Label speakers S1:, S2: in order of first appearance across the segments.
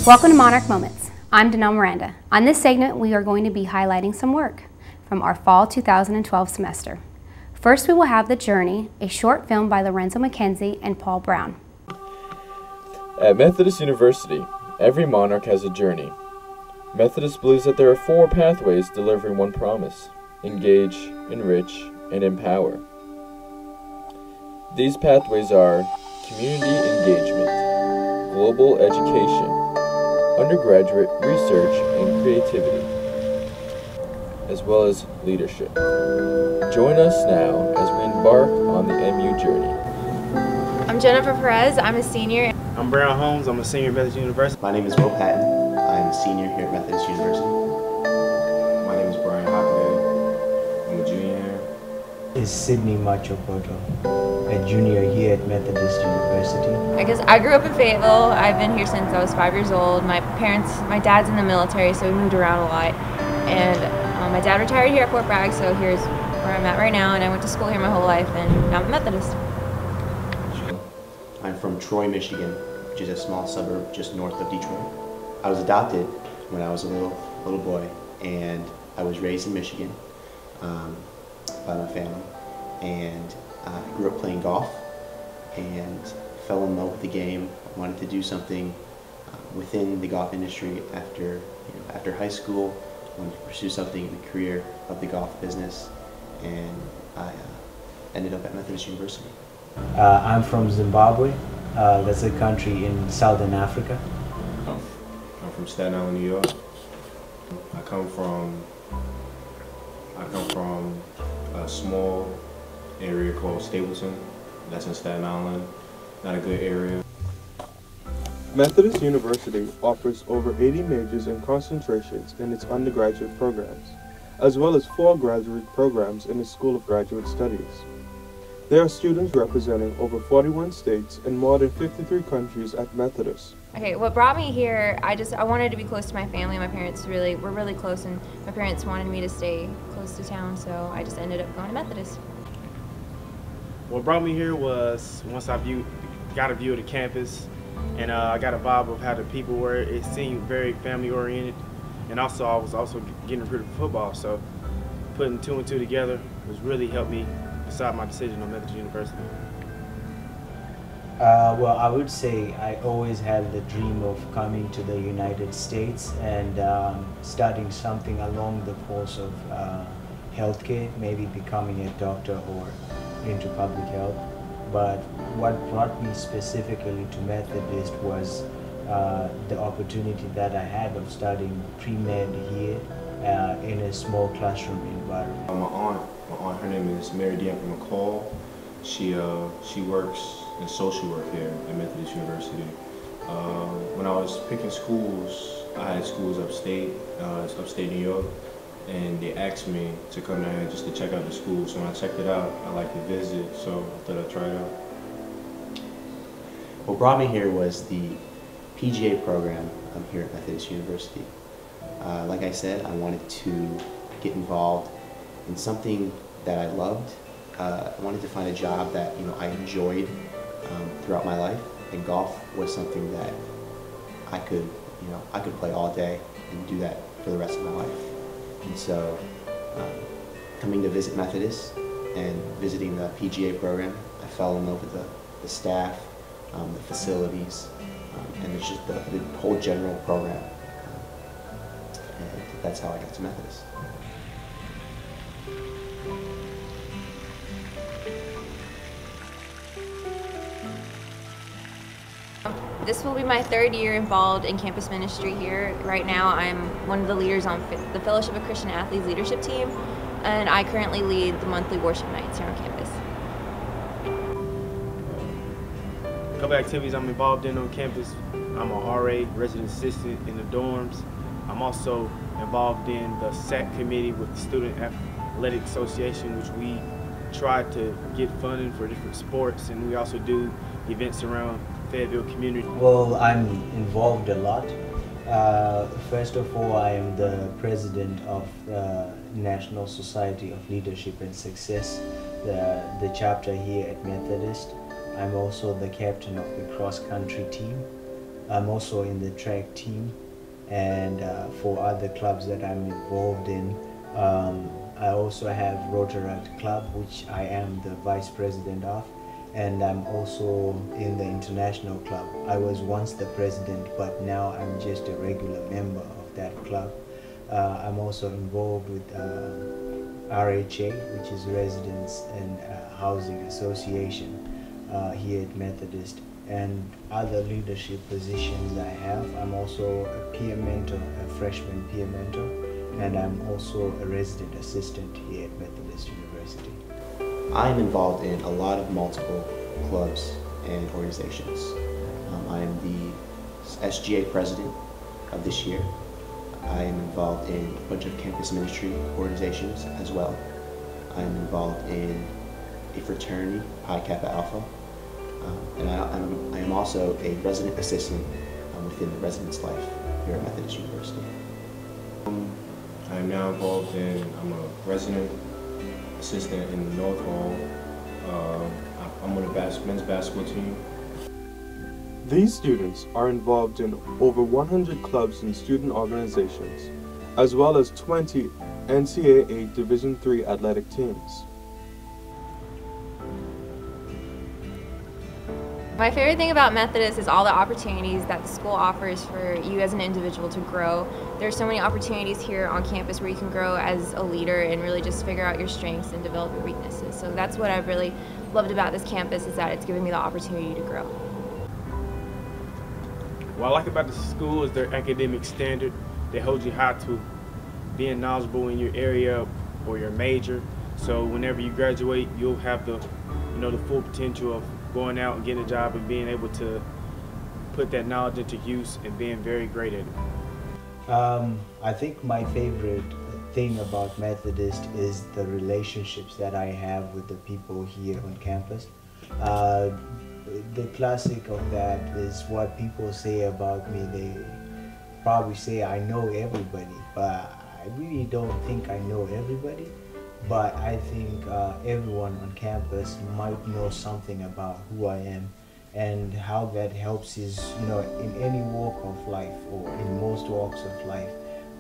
S1: Welcome to Monarch Moments. I'm Danelle Miranda. On this segment, we are going to be highlighting some work from our fall 2012 semester. First, we will have The Journey, a short film by Lorenzo Mackenzie and Paul Brown.
S2: At Methodist University, every monarch has a journey. Methodist believes that there are 4 pathways delivering one promise: engage, enrich, and empower. These pathways are community engagement, global education, undergraduate research and creativity, as well as leadership. Join us now as we embark on the MU journey.
S3: I'm Jennifer Perez. I'm a senior.
S4: I'm Brown Holmes. I'm a senior at Methodist University.
S5: My name is Will Patton. I'm a senior here at Methodist University.
S6: My name is Brian Hockaday. I'm a junior here.
S7: Is Sydney Machopoto, a junior here at Methodist University.
S3: I guess I grew up in Fayetteville. I've been here since I was 5 years old. My dad's in the military, so we moved around a lot. And my dad retired here at Fort Bragg, so here's where I'm at right now. And I went to school here my whole life, and now I'm a Methodist.
S5: I'm from Troy, Michigan, which is a small suburb just north of Detroit. I was adopted when I was a little boy, and I was raised in Michigan by my family. And I grew up playing golf and fell in love with the game. I wanted to do something within the golf industry after high school. I wanted to pursue something in the career of the golf business, and I ended up at Methodist University.
S7: I'm from Zimbabwe. That's a country in southern Africa.
S6: I'm from Staten Island, New York. I come from a small area called Stapleton. That's in Staten Island. Not a good area.
S2: Methodist University offers over 80 majors and concentrations in its undergraduate programs, as well as 4 graduate programs in its School of Graduate Studies. There are students representing over 41 states and more than 53 countries at Methodist.
S3: Okay, what brought me here, I wanted to be close to my family. My parents were really close, and my parents wanted me to stay close to town, so I just ended up going to Methodist.
S4: What brought me here was once I got a view of the campus, and I got a vibe of how the people were. It seemed very family oriented, and also I was also getting recruited for football, so putting 2 and 2 together was really helped me decide my decision on Methodist University.
S7: Well, I would say I always had the dream of coming to the United States and studying something along the course of healthcare, maybe becoming a doctor or into public health. But what brought me specifically to Methodist was the opportunity that I had of studying pre-med here in a small classroom environment.
S6: My aunt, her name is Mary D'Anthony McCall. She works in social work here at Methodist University. When I was picking schools, I had schools upstate New York, and they asked me to come down here just to check out the school. So when I checked it out, I liked the visit, so I thought I'd try it out.
S5: What brought me here was the PGA program here at Methodist University. Like I said, I wanted to get involved in something that I loved. I wanted to find a job that I enjoyed throughout my life, and golf was something that I could play all day and do that for the rest of my life. And so, coming to visit Methodist and visiting the PGA program, I fell in love with the staff, the facilities, and it's just the whole general program. And that's how I got to Methodist.
S3: This will be my 3rd year involved in campus ministry here. Right now I'm one of the leaders on the Fellowship of Christian Athletes leadership team, and I currently lead the monthly worship nights here on campus.
S4: A couple activities I'm involved in on campus. I'm a RA, resident assistant in the dorms. I'm also involved in the SAC committee with the Student Athletic Association, which we try to get funding for different sports, and we also do events around Fayetteville community.
S7: Well, I'm involved a lot. First of all, I am the president of the National Society of Leadership and Success, the chapter here at Methodist. I'm also the captain of the cross-country team, I'm also in the track team, and for other clubs that I'm involved in, I also have Rotaract Club, which I am the vice president of, and I'm also in the international club. I was once the president, but now I'm just a regular member of that club. I'm also involved with RHA, which is Residents and Housing Association here at Methodist, and other leadership positions I have. I'm also a peer mentor, a freshman peer mentor, and I'm also a resident assistant here at Methodist University.
S5: I'm involved in a lot of multiple clubs and organizations. I am the SGA president of this year. I am involved in a bunch of campus ministry organizations as well. I am involved in a fraternity, Pi Kappa Alpha, and I am also a resident assistant within the residence life here at Methodist University.
S6: I am now involved I'm a resident assistant in the North Hall. I'm on the men's basketball team.
S2: These students are involved in over 100 clubs and student organizations, as well as 20 NCAA Division III athletic teams.
S3: My favorite thing about Methodist is all the opportunities that the school offers for you as an individual to grow. There's so many opportunities here on campus where you can grow as a leader and really just figure out your strengths and develop your weaknesses. So that's what I've really loved about this campus, is that it's given me the opportunity to grow.
S4: What I like about the school is their academic standard. They hold you high to being knowledgeable in your area or your major. So whenever you graduate, you'll have the full potential of going out and getting a job and being able to put that knowledge into use and being very great at it.
S7: I think my favorite thing about Methodist is the relationships that I have with the people here on campus. The classic of that is what people say about me. They probably say I know everybody, but I really don't think I know everybody. But I think everyone on campus might know something about who I am, and how that helps is, in any walk of life or in most walks of life,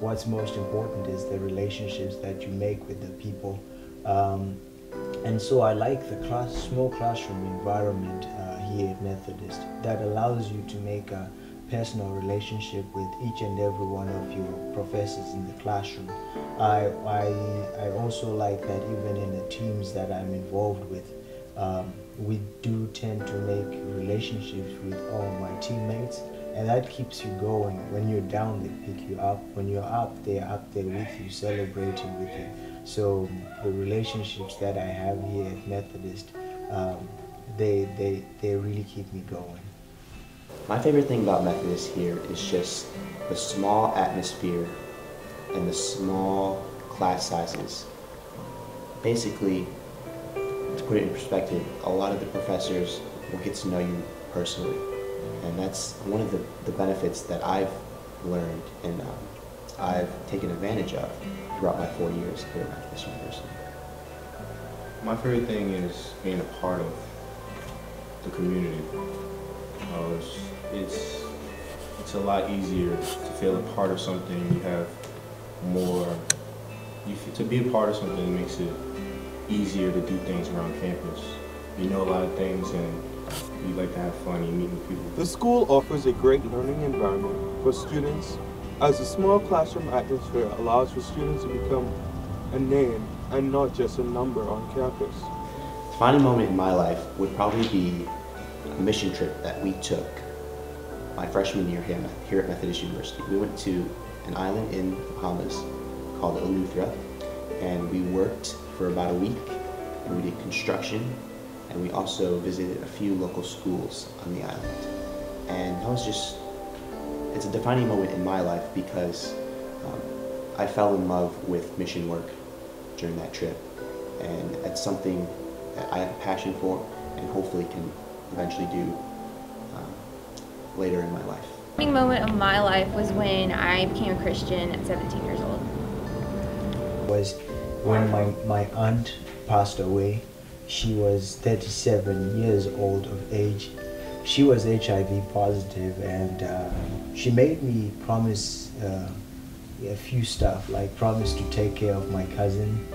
S7: what's most important is the relationships that you make with the people. And so I like the small classroom environment here at Methodist that allows you to make a personal relationship with each and every one of your professors in the classroom. I also like that even in the teams that I'm involved with, we do tend to make relationships with all my teammates, and that keeps you going. When you're down, they pick you up. When you're up, they're up there with you, celebrating with you. So the relationships that I have here at Methodist, they really keep me going.
S5: My favorite thing about Methodist here is just the small atmosphere and the small class sizes. Basically, to put it in perspective, a lot of the professors will get to know you personally, and that's one of the benefits that I've learned and I've taken advantage of throughout my 4 years here at Methodist University.
S6: My favorite thing is being a part of the community. It's a lot easier to feel a part of something. You have more, to be a part of something makes it easier to do things around campus. You know a lot of things and you like to have fun, you meet with people.
S2: The school offers a great learning environment for students, as the small classroom atmosphere allows for students to become a name and not just a number on campus.
S5: The defining moment in my life would probably be a mission trip that we took my freshman year here at Methodist University. We went to an island in the Bahamas called Eleuthera, and we worked for about a week, and we did construction, and we also visited a few local schools on the island. And that was it's a defining moment in my life because I fell in love with mission work during that trip, and it's something that I have a passion for and hopefully can eventually do later in my life.
S3: The defining moment of my life was when I became a Christian at 17 years old.
S7: Was when my aunt passed away. She was 37 years old of age, she was HIV positive, and she made me promise a few stuff, like promise to take care of my cousin.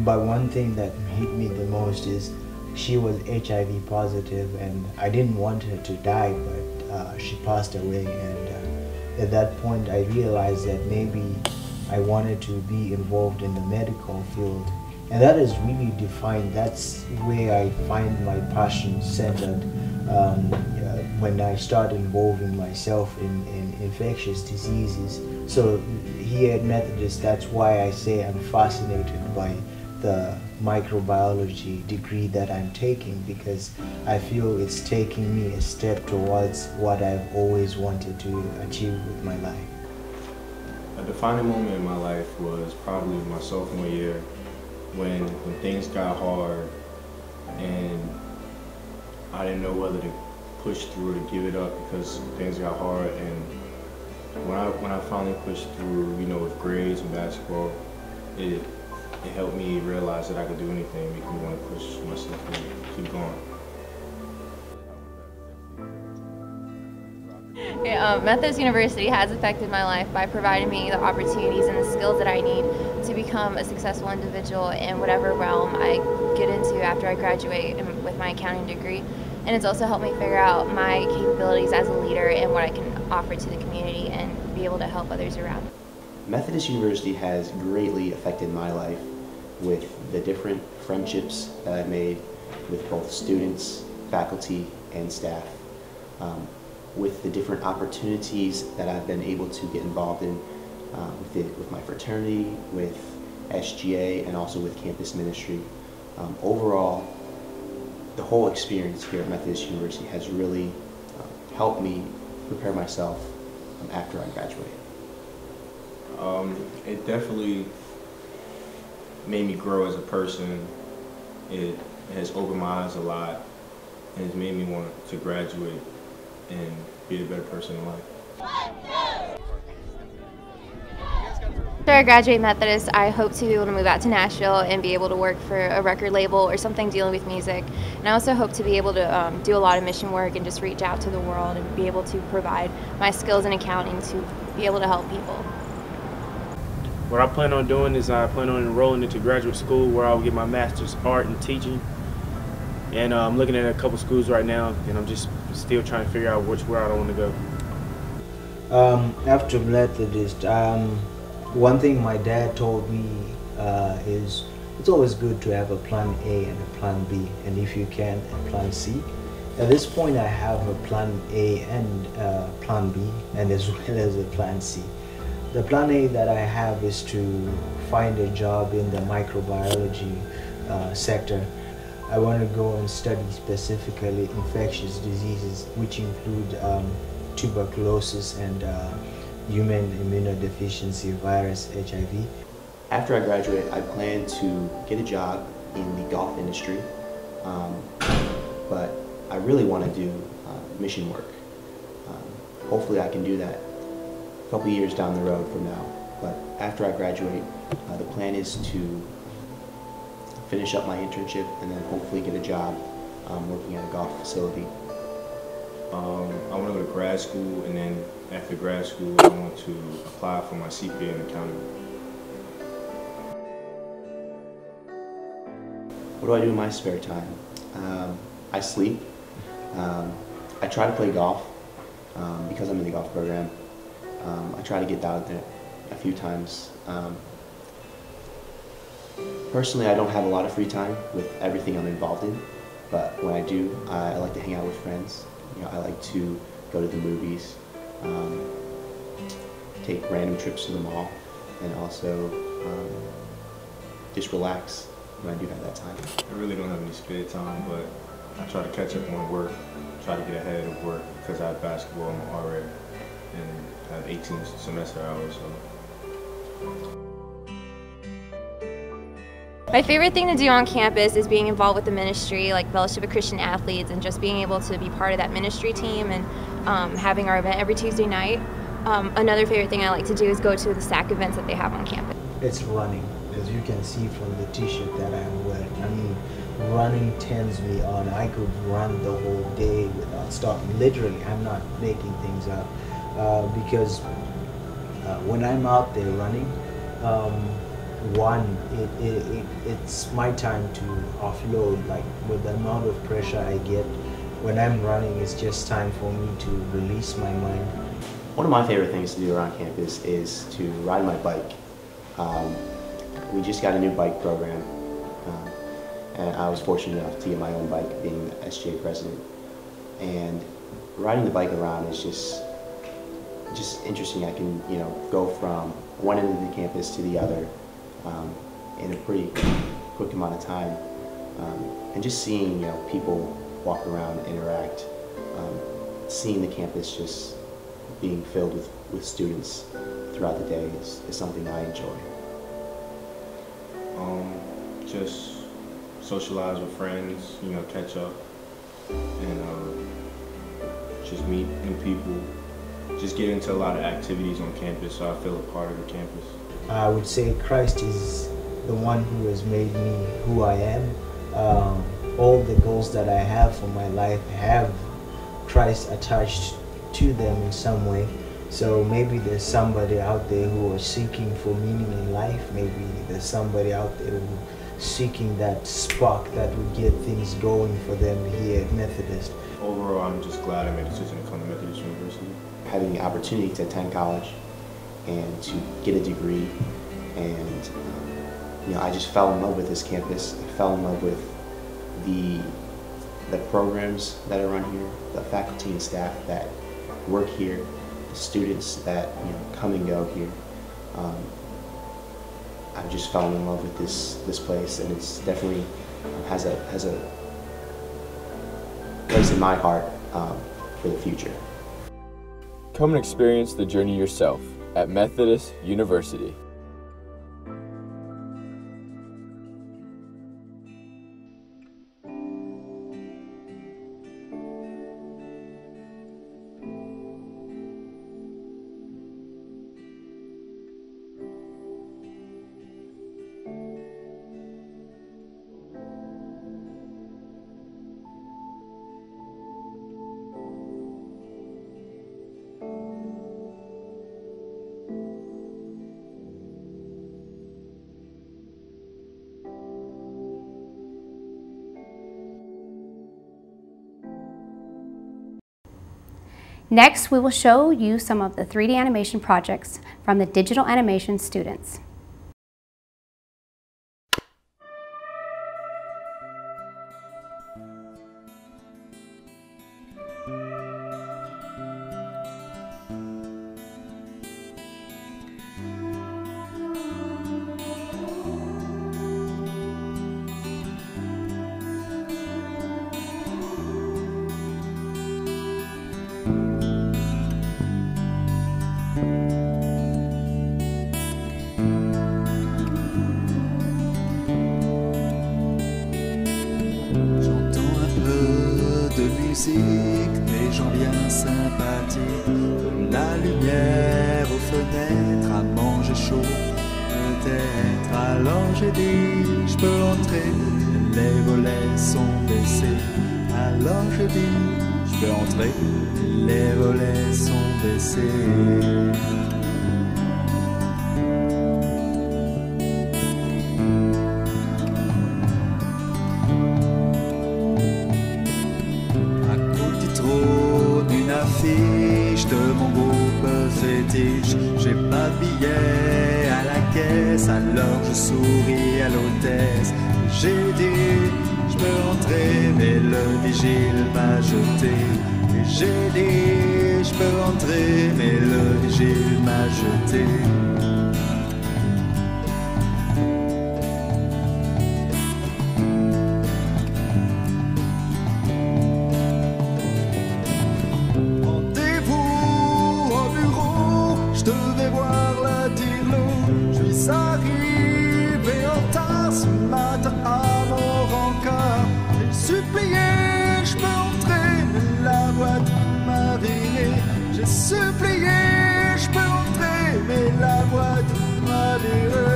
S7: But one thing that hit me the most is she was HIV positive, and I didn't want her to die, but she passed away. And at that point, I realized that maybe I wanted to be involved in the medical field. And that is really defined. That's where I find my passion centered. When I start involving myself in infectious diseases. So here at Methodist, that's why I say I'm fascinated by the microbiology degree that I'm taking, because I feel it's taking me a step towards what I've always wanted to achieve with my life.
S6: A defining moment in my life was probably my sophomore year when things got hard and I didn't know whether to push through or to give it up because things got hard. And when I finally pushed through, you know, with grades and basketball, it helped me realize that I could do anything, make me want to push myself and keep going.
S3: Methodist University has affected my life by providing me the opportunities and the skills that I need to become a successful individual in whatever realm I get into after I graduate with my accounting degree. And it's also helped me figure out my capabilities as a leader and what I can offer to the community and be able to help others around.
S5: Methodist University has greatly affected my life with the different friendships that I've made with both students, faculty, and staff. With the different opportunities that I've been able to get involved in with my fraternity, with SGA, and also with campus ministry. Overall, the whole experience here at Methodist University has really helped me prepare myself after I graduate.
S6: It definitely made me grow as a person. It has opened my eyes a lot and has made me want to graduate and be a better person in life.
S3: After I graduate Methodist, I hope to be able to move out to Nashville and be able to work for a record label or something dealing with music. And I also hope to be able to do a lot of mission work and just reach out to the world and be able to provide my skills in accounting to be able to help people.
S4: What I plan on doing is I plan on enrolling into graduate school where I'll get my master's art in teaching. And I'm looking at a couple schools right now, and I'm just still trying to figure out which route I want to
S7: go. After Methodist, one thing my dad told me is it's always good to have a plan A and a plan B, and if you can, a plan C. At this point, I have a plan A and plan B, and as well as a plan C. The plan A that I have is to find a job in the microbiology sector. I want to go and study specifically infectious diseases, which include tuberculosis and human immunodeficiency virus, HIV.
S5: After I graduate, I plan to get a job in the golf industry, but I really want to do mission work. Hopefully I can do that a couple years down the road from now. But after I graduate, the plan is to finish up my internship and then hopefully get a job working at a golf facility.
S6: I want to go to grad school, and then after grad school, I want to apply for my CPA in accounting.
S5: What do I do in my spare time? I sleep. I try to play golf because I'm in the golf program. I try to get down there a few times. Personally, I don't have a lot of free time with everything I'm involved in, but when I do, I like to hang out with friends. You know, I like to go to the movies, take random trips to the mall, and also just relax when I do have that time.
S6: I really don't have any spare time, but I try to catch up on work, try to get ahead of work because I have basketball in my RA and I have 18 semester hours. So.
S3: My favorite thing to do on campus is being involved with the ministry, like Fellowship of Christian Athletes, and just being able to be part of that ministry team and having our event every Tuesday night. Another favorite thing I like to do is go to the SAC events that they have on campus.
S7: It's running, as you can see from the t-shirt that I'm wearing. I mean, running turns me on. I could run the whole day without stopping. Literally, I'm not making things up. Because when I'm out there running, it's my time to offload. Like with the amount of pressure I get when I'm running, it's just time for me to release my mind.
S5: One of my favorite things to do around campus is to ride my bike. We just got a new bike program, and I was fortunate enough to get my own bike, being SGA president. And riding the bike around is just interesting. I can, go from one end of the campus to the other in a pretty quick amount of time, and just seeing people walk around, interact, seeing the campus just being filled with students throughout the day is something I enjoy.
S6: Just socialize with friends, catch up, and just meet new people. Just get into a lot of activities on campus, so I feel a part of the campus.
S7: I would say Christ is the one who has made me who I am. All the goals that I have for my life have Christ attached to them in some way. So maybe there's somebody out there who is seeking for meaning in life. Maybe there's somebody out there who is seeking that spark that would get things going for them here at Methodist.
S6: Overall, I'm just glad I made a decision to come to Methodist University.
S5: Having the opportunity to attend college and to get a degree, and I just fell in love with this campus. I fell in love with the programs that are run here, the faculty and staff that work here, the students that come and go here. I just fell in love with this place, and it's definitely has a place in my heart for the future.
S8: Come and experience the journey yourself at Methodist University.
S1: Next, we will show you some of the 3D animation projects from the digital animation students.
S9: Des gens bien sympathiques, de la lumière aux fenêtres, à manger chaud peut-être. Alors j'ai dit je peux entrer, les volets sont baissés. Alors j'ai dit je peux entrer, les volets sont baissés. De mon groupe fétiche, j'ai pas de billet à la caisse, alors je souris à l'hôtesse. J'ai dit je peux entrer, mais le vigile m'a jeté. Et j'ai dit je peux entrer, mais le vigile m'a jeté. Arrivé en retard ce matin à mon rencard. J'ai supplié, je peux entrer, mais la boîte m'a viré. J'ai supplié, je peux entrer, mais la boîte m'a viré.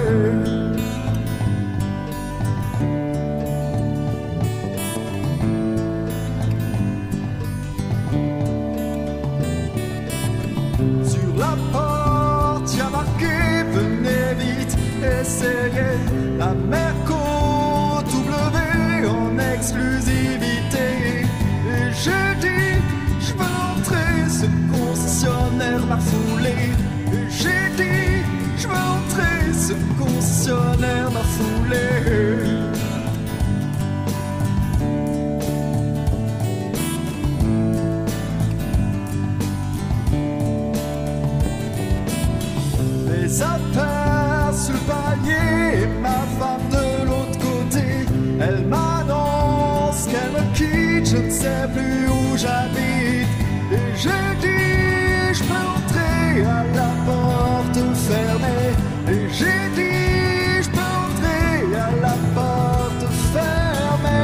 S9: m'a foulé. Et j'ai dit, je veux entrer, ce concessionnaire m'a foulé. Les affaires sur le palier, ma femme de l'autre côté, elle m'annonce qu'elle me quitte, je ne sais plus où j'habite. Et j'ai dit, je peux entrer à la porte fermée. Et j'ai dit, je peux entrer à la porte fermée.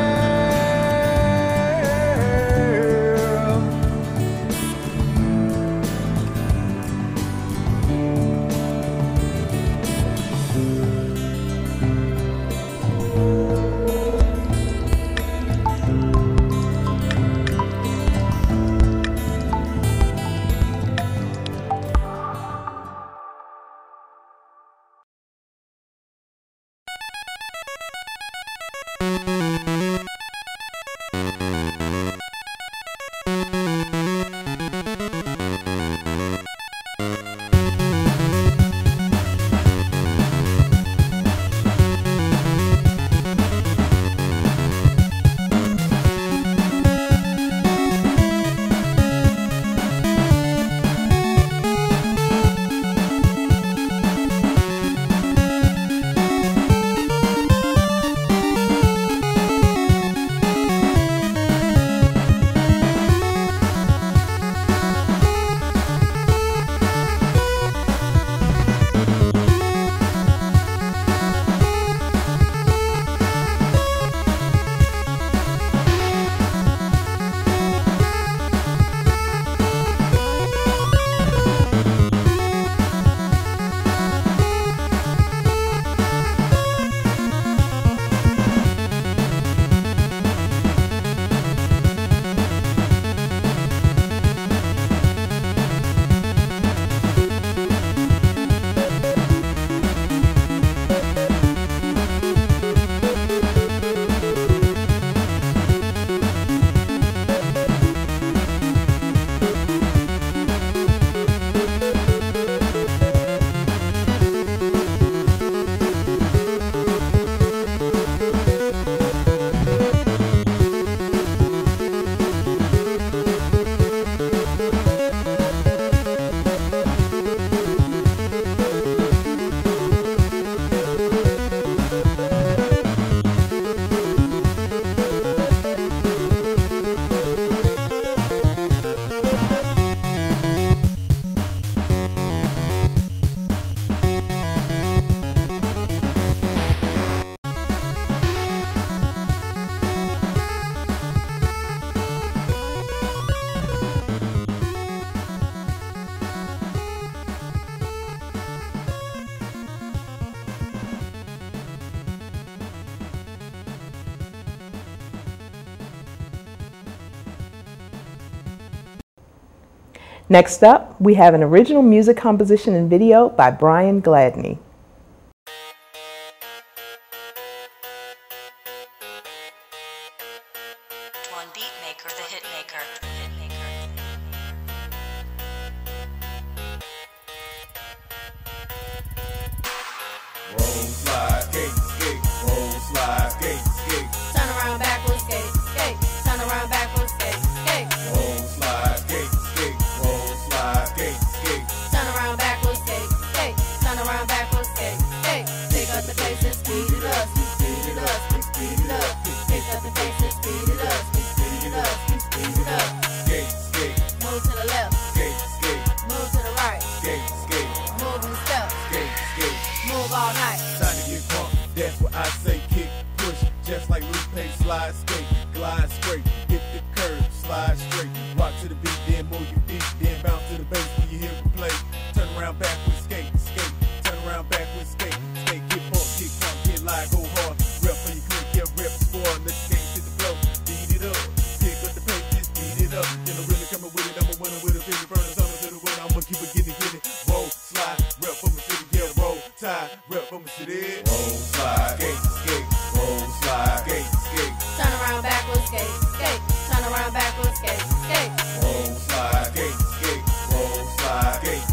S10: Next up, we have an original music composition and video by Brian Gladney.
S11: One beat maker, the hit maker.
S12: Roll, slide, skate, skate. Roll, slide, skate, skate.
S13: Turn around backwards, skate, skate. Turn around backwards, skate, skate.
S12: Roll, slide, skate, skate. Roll, slide, skate, skate.
S13: Turn around backwards, skate, skate. Turn around backwards, skate, skate. Pick up the pace and speed it up, speed it up, speed it up. Pick up the pace and speed it up, speed it up, speed it up.
S12: Skate, skate.
S13: Move to the left,
S12: Skate, skate.
S13: move to the right,
S12: Skate, skate.
S13: move in step,
S12: Skate, skate.
S13: move all night.
S12: Time to get drunk, that's what I say. Kick, push, just like Luke Pay. Slide, skate, glide straight. Hit the curve, slide straight. Rock to the beat, then move your feet. Then bounce to the bass when you hear it play. Turn around backwards, skate, skate. Turn around backwards, skate, skate. Get bumped, get pump, get live, go hard. Rep for your click, yeah, rep score. Let the skate hit the flow, beat it up. Pick up the pace, just beat it up. Then I'm really coming with it, I'm a winner with a finish. Burning something to the winner, I'ma keep it getting. Roll, slide, rep from the city, yeah, roll, tide, rep from the city. Roll, slide, skate, skate. Roll, slide, skate, skate.
S13: Turn around backwards, skate, skate. Turn around backwards, skate, skate.
S12: Roll, slide, skate, skate. Roll, slide, skate,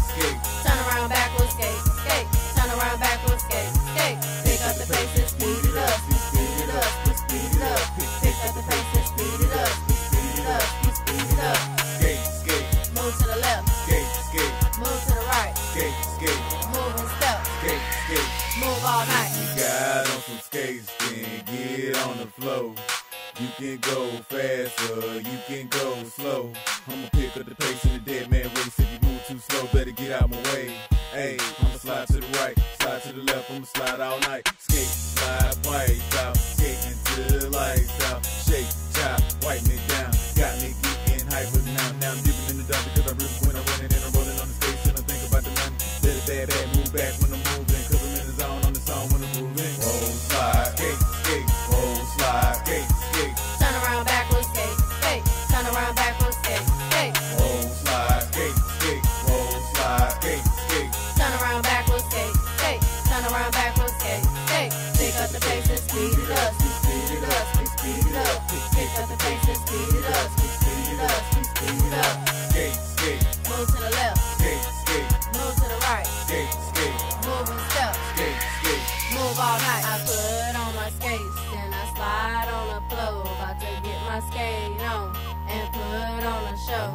S12: fast or you can go slow. I'ma pick up the pace in the dead man race. If you move too slow, better get out my way. Hey, I'ma slide to the right, slide to the left, I'ma slide all night. Skate, slide, white out, skating till the lights out. Shake, chop, wipe me down. Got me getting hyper now. Now I'm dipping in the dark because I'm ripping when I'm running and I'm rolling on the stage and I'm thinking about the money. Let it bad, move back when I'm moving, cause I'm in the zone on the song when I'm grooving. Roll, slide, skate, skate, roll, slide, skate, skate.
S13: Turn around backwards, skate, skate. Turn around backwards, skate, skate.
S12: Roll, slide, skate, skate, roll, slide, skate, skate.
S13: Turn around backwards, skate, skate. Turn around backwards, skate, skate. Pick up the pace and speed it up, speed it up, speed it up. Pick up the pace and speed it up, speed it up, speed it up.
S12: Skate, skate,
S13: Move to the left,
S12: skate, skate,
S13: move to the right,
S12: skate, skate,
S13: move and step,
S12: skate, skate.
S13: move all night. I put on my skates, then I slide on the floor. About to get my skate on and put on a show.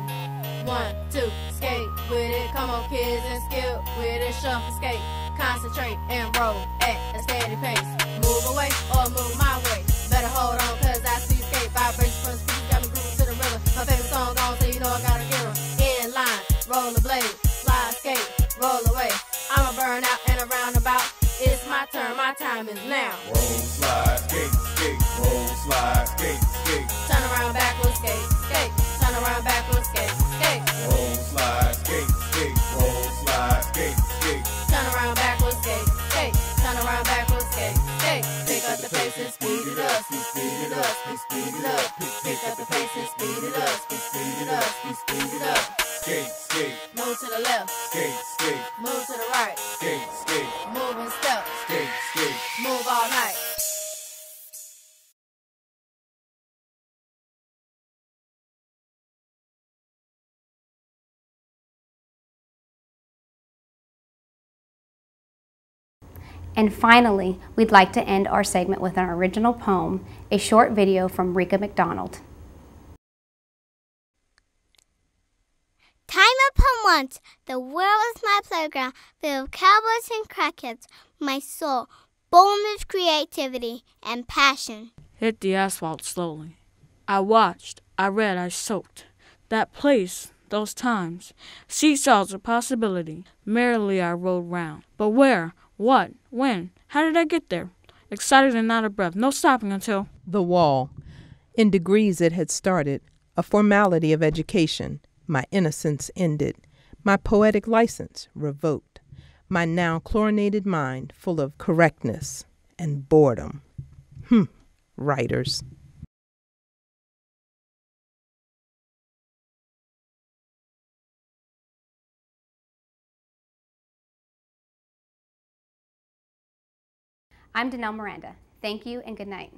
S13: 1, 2, skate with it. Come on, kids, and skip with it. Shuffle, skate, concentrate and roll at a steady pace. Move away or move my way. Better hold on, cause I see skate vibration from the speakers, got me grooving to the rhythm. My favorite song on, so you know I gotta get 'em. In line, roll the blade, slide, skate, roll away. I'ma burn out and around about. It's my turn, my time is now.
S12: Roll, slide, skate, skate, roll, slide, skate, skate.
S13: Turn around backwards, skate, skate. Turn around backwards, skate, skate.
S12: Roll, slide, skate, skate, roll, slide, skate, skate.
S13: Turn around backwards, skate, skate. Turn around backwards, skate, skate. Pick up the pace and speed it up, speed it up, speed it up. Pick up the pace and speed it up, speed it up, speed it up.
S12: Skate, skate,
S13: Move to the left,
S12: skate, skate,
S13: move to the right,
S12: skate, skate,
S13: move and step,
S12: skate, skate.
S13: move all night.
S1: And finally, we'd like to end our segment with an original poem, a short video from Rika McDonald.
S14: Time upon once, the world was my playground, filled with cowboys and crackheads. My soul, born with creativity and passion,
S15: hit the asphalt slowly. I watched, I read, I soaked. That place, those times, seesaws of possibility. Merrily I rode round. But where? What? When? How did I get there? Excited and out of breath, no stopping until...
S10: The wall. In degrees it had started, a formality of education. My innocence ended, my poetic license revoked, my now chlorinated mind full of correctness and boredom. Writers.
S1: I'm Danelle Miranda. Thank you and good night.